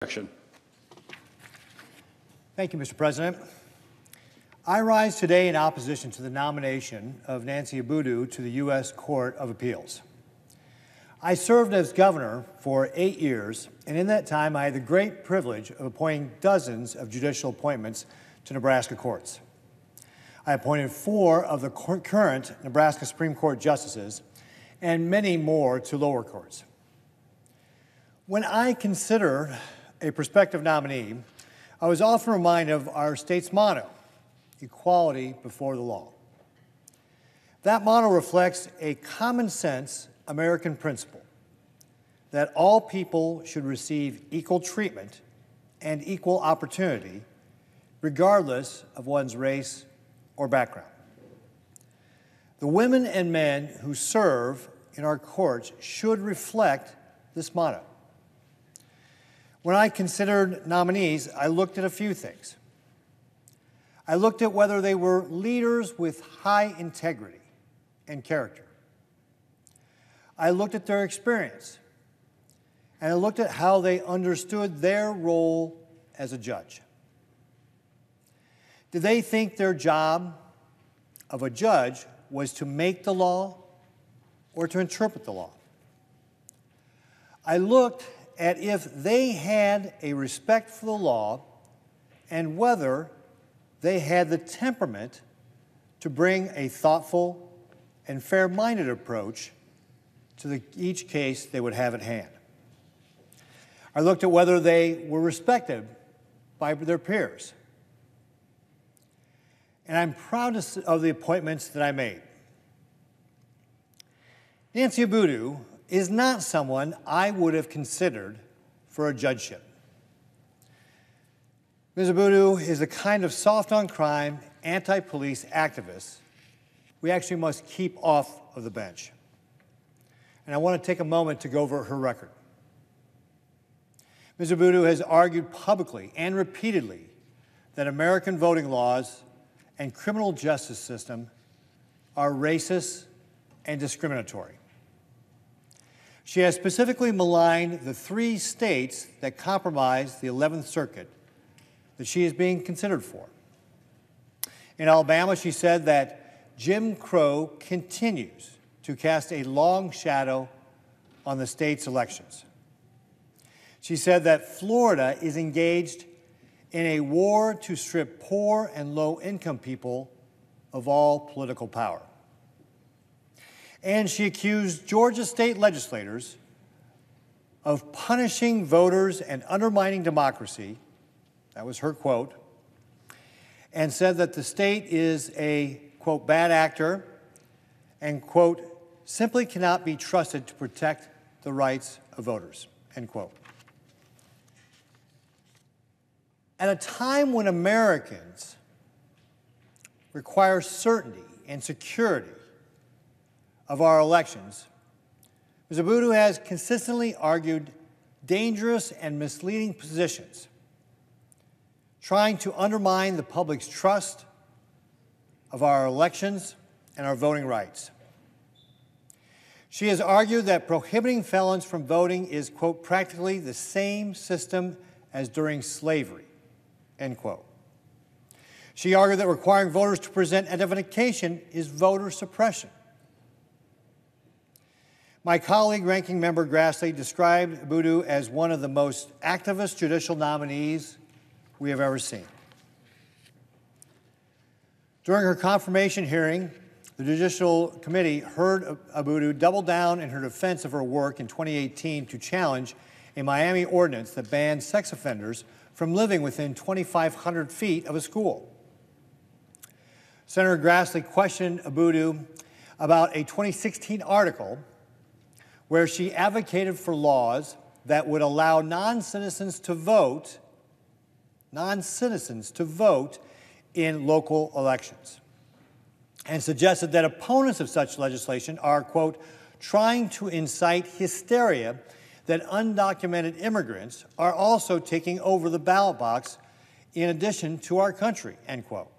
Thank you, Mr. President. I rise today in opposition to the nomination of Nancy Abudu to the U.S. Court of Appeals. I served as governor for 8 years, and in that time I had the great privilege of appointing dozens of judicial appointments to Nebraska courts. I appointed 4 of the current Nebraska Supreme Court justices and many more to lower courts. When I consider a prospective nominee, I was often reminded of our state's motto, equality before the law. That motto reflects a common sense American principle that all people should receive equal treatment and equal opportunity regardless of one's race or background. The women and men who serve in our courts should reflect this motto. When I considered nominees, I looked at a few things. I looked at whether they were leaders with high integrity and character. I looked at their experience, and I looked at how they understood their role as a judge. Did they think their job of a judge was to make the law or to interpret the law? I looked at if they had a respect for the law and whether they had the temperament to bring a thoughtful and fair-minded approach to each case they would have at hand. I looked at whether they were respected by their peers. And I'm proud of the appointments that I made. Nancy Abudu is not someone I would have considered for a judgeship. Ms. Abudu is the kind of soft-on-crime, anti-police activist we actually must keep off of the bench. And I want to take a moment to go over her record. Ms. Abudu has argued publicly and repeatedly that American voting laws and criminal justice system are racist and discriminatory. She has specifically maligned the 3 states that comprised the 11th Circuit that she is being considered for. In Alabama, she said that Jim Crow continues to cast a long shadow on the state's elections. She said that Florida is engaged in a war to strip poor and low-income people of all political power. And she accused Georgia state legislators of punishing voters and undermining democracy. That was her quote. And said that the state is a, quote, bad actor and, quote, simply cannot be trusted to protect the rights of voters, end quote. At a time when Americans require certainty and security of our elections, Ms. Abudu has consistently argued dangerous and misleading positions, trying to undermine the public's trust of our elections and our voting rights. She has argued that prohibiting felons from voting is, quote, practically the same system as during slavery, end quote. She argued that requiring voters to present identification is voter suppression. My colleague, Ranking Member Grassley, described Abudu as one of the most activist judicial nominees we have ever seen. During her confirmation hearing, the Judicial Committee heard Abudu double down in her defense of her work in 2018 to challenge a Miami ordinance that banned sex offenders from living within 2,500 feet of a school. Senator Grassley questioned Abudu about a 2016 article where she advocated for laws that would allow non-citizens to vote in local elections, and suggested that opponents of such legislation are, quote, trying to incite hysteria that undocumented immigrants are also taking over the ballot box in addition to our country, end quote.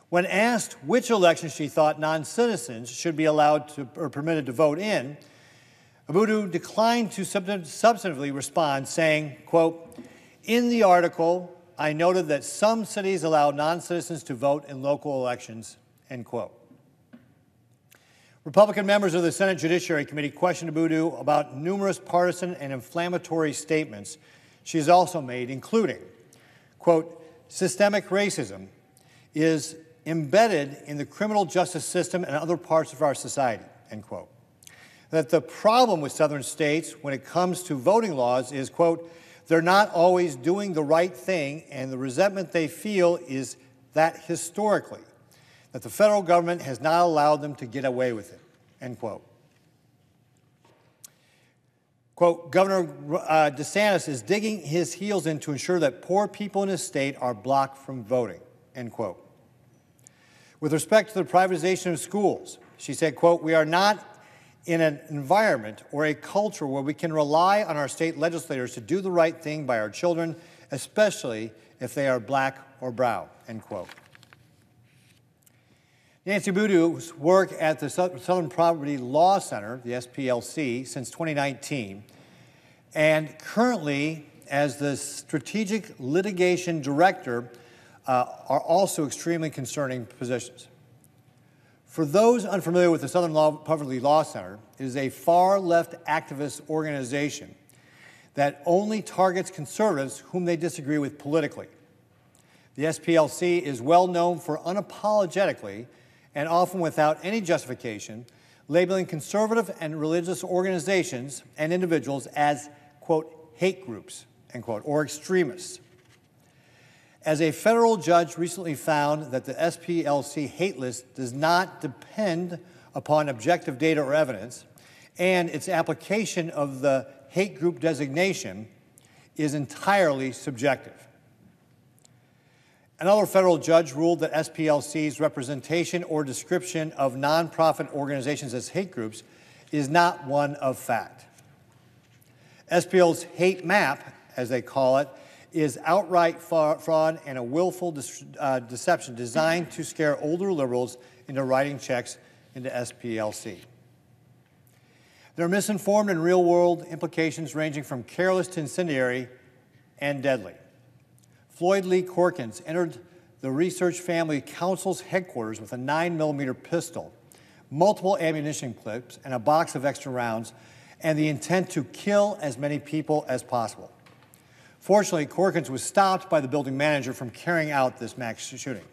When asked which elections she thought non-citizens should be allowed to or permitted to vote in, Abudu declined to substantively respond, saying, quote, "In the article, I noted that some cities allow non-citizens to vote in local elections," end quote. Republican members of the Senate Judiciary Committee questioned Abudu about numerous partisan and inflammatory statements she has also made, including, quote, "Systemic racism is embedded in the criminal justice system and other parts of our society," end quote. That the problem with southern states when it comes to voting laws is, quote, "They're not always doing the right thing, and the resentment they feel is that historically, that the federal government has not allowed them to get away with it," end quote. Quote, "Governor DeSantis is digging his heels in to ensure that poor people in his state are blocked from voting," end quote. With respect to the privatization of schools, she said, quote, "We are not in an environment or a culture where we can rely on our state legislators to do the right thing by our children, especially if they are black or brown," end quote. Nancy Abudu's work at the Southern Poverty Law Center, the SPLC, since 2019, and currently as the Strategic Litigation Director are also extremely concerning positions. For those unfamiliar with the Southern Poverty Law Center, it is a far-left activist organization that only targets conservatives whom they disagree with politically. The SPLC is well known for unapologetically and often without any justification, labeling conservative and religious organizations and individuals as, quote, "hate groups," end quote, or extremists. As a federal judge recently found that the SPLC hate list does not depend upon objective data or evidence, and its application of the hate group designation is entirely subjective. Another federal judge ruled that SPLC's representation or description of nonprofit organizations as hate groups is not one of fact. SPL's hate map, as they call it, is outright fraud and a willful deception designed to scare older liberals into writing checks into SPLC. There are misinformed and real-world implications ranging from careless to incendiary and deadly. Floyd Lee Corkins entered the Research Family Council's headquarters with a 9mm pistol, multiple ammunition clips, and a box of extra rounds, and the intent to kill as many people as possible. Fortunately, Corkins was stopped by the building manager from carrying out this mass shooting.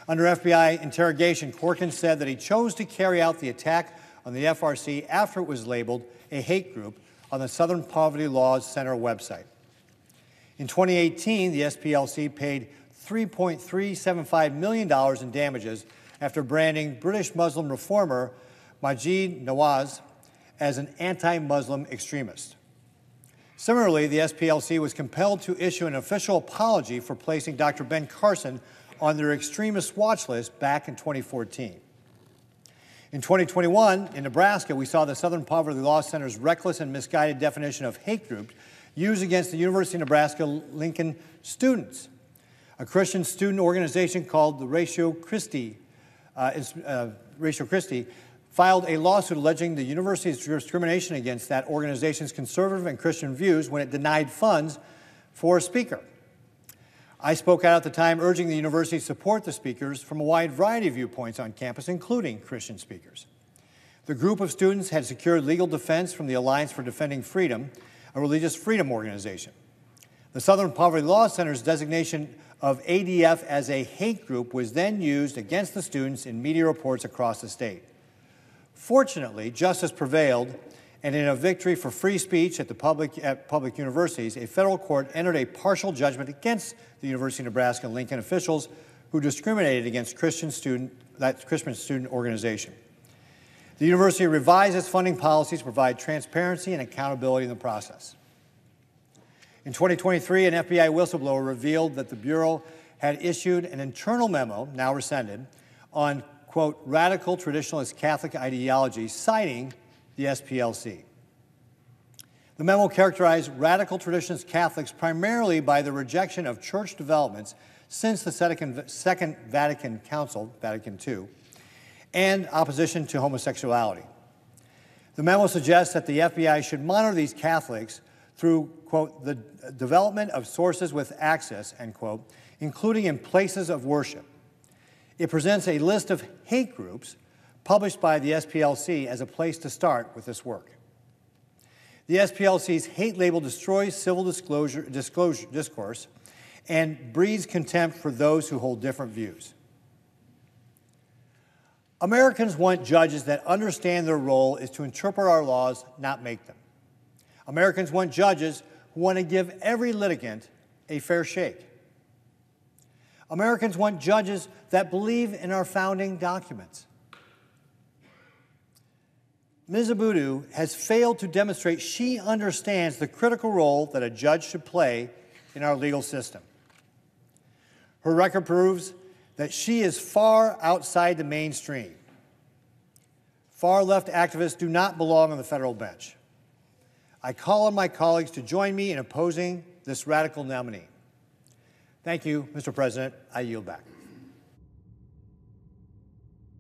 Under FBI interrogation, Corkins said that he chose to carry out the attack on the FRC after it was labeled a hate group on the Southern Poverty Law Center website. In 2018, the SPLC paid $3.375 million in damages after branding British Muslim reformer Maajid Nawaz as an anti-Muslim extremist. Similarly, the SPLC was compelled to issue an official apology for placing Dr. Ben Carson on their extremist watch list back in 2014. In 2021, in Nebraska, we saw the Southern Poverty Law Center's reckless and misguided definition of hate groups used against the University of Nebraska-Lincoln students. A Christian student organization called the Ratio Christi filed a lawsuit alleging the university's discrimination against that organization's conservative and Christian views when it denied funds for a speaker. I spoke out at the time urging the university to support the speakers from a wide variety of viewpoints on campus, including Christian speakers. The group of students had secured legal defense from the Alliance for Defending Freedom, a religious freedom organization. The Southern Poverty Law Center's designation of ADF as a hate group was then used against the students in media reports across the state. Fortunately, justice prevailed, and in a victory for free speech at public universities, a federal court entered a partial judgment against the University of Nebraska-Lincoln officials who discriminated against that Christian student organization. The university revised its funding policies to provide transparency and accountability in the process. In 2023, an FBI whistleblower revealed that the Bureau had issued an internal memo, now rescinded, on, quote, radical traditionalist Catholic ideology, citing the SPLC. The memo characterized radical traditionalist Catholics primarily by the rejection of church developments since the Second Vatican Council, Vatican II, and opposition to homosexuality. The memo suggests that the FBI should monitor these Catholics through, quote, the development of sources with access, end quote, including in places of worship. It presents a list of hate groups published by the SPLC as a place to start with this work. The SPLC's hate label destroys civil discourse and breeds contempt for those who hold different views. Americans want judges that understand their role is to interpret our laws, not make them. Americans want judges who want to give every litigant a fair shake. Americans want judges that believe in our founding documents. Ms. Abudu has failed to demonstrate she understands the critical role that a judge should play in our legal system. Her record proves that she is far outside the mainstream. Far-left activists do not belong on the federal bench. I call on my colleagues to join me in opposing this radical nominee. Thank you, Mr. President. I yield back.